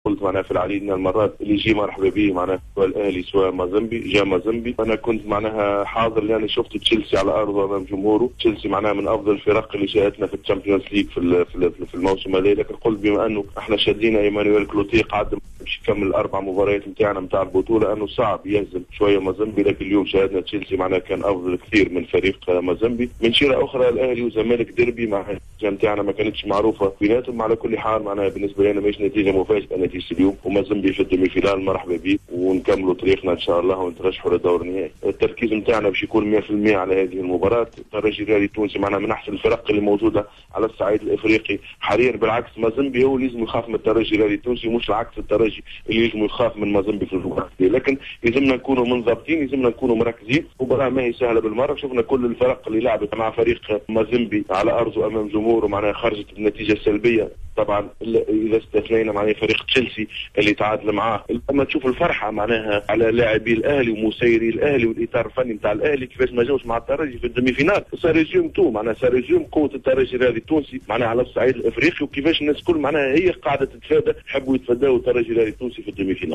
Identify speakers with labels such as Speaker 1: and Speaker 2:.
Speaker 1: قلت معناها في العديد من المرات اللي يجي مرحبا به معناها سواء الاهلي سواء مازمبي جا مازمبي. انا كنت معناها حاضر لاني شفت تشيلسي على ارضه امام جمهوره. تشيلسي معناها من افضل الفرق اللي جاءتنا في الشامبيونز ليج في الموسم هذا. لكن قلت بما انه احنا شادينا ايمانويل كلوتي قاعد باش يكمل الاربع مباريات نتاعنا نتاع البطوله انه صعب يهزم شويه مازمبي. لكن اليوم شاهدنا تشيلسي معناها كان افضل كثير من فريق مازمبي. من شيره اخرى الاهلي وزمالك ديربي مع نتاعنا ما كانتش معروفه بيناتهم. على كل حال معناها بالنسبه لنا مش نتيجه مفاجئه نتيجه اليوم، ومازمبي في الدمي فينال مرحبا به ونكملوا طريقنا ان شاء الله ونترشحوا للدور النهائي. التركيز نتاعنا باش يكون 100% على هذه المباراه. الترجي الرياضي التونسي معناها من احسن الفرق اللي موجوده على الصعيد الافريقي حاليا. بالعكس مازمبي هو اللي لازم يخاف من الترجي الرياضي التونسي، مش العكس الترجي اللي لازم يخاف من مازمبي في المباراه. لكن لازمنا نكونوا منضبطين، لازمنا نكونوا مركزين. مباراه ما هي سهله بالمره. شفنا كل الفرق اللي لعبت مع فريق مازمبي على ارضه امام جمهوره معناها خرجت بنتيجه سلبيه. طبعا اذا استثنينا معناها فريق تشيلسي اللي تعادل معاه. لما تشوف الفرحه معناها على لاعبي الاهلي ومسيري الاهلي والاطار الفني نتاع الاهلي كيفاش ما جاوش مع الترجي في الدمي فينال. ساريزيوم تو معناها ساريزيوم قوه الترجي الرياضي التونسي معناها على الصعيد الافريقي، وكيفاش الناس كل معناها هي قاعده تتفادى يحبوا يتفادوا الترجي الرياضي التونسي في الدمي فينال.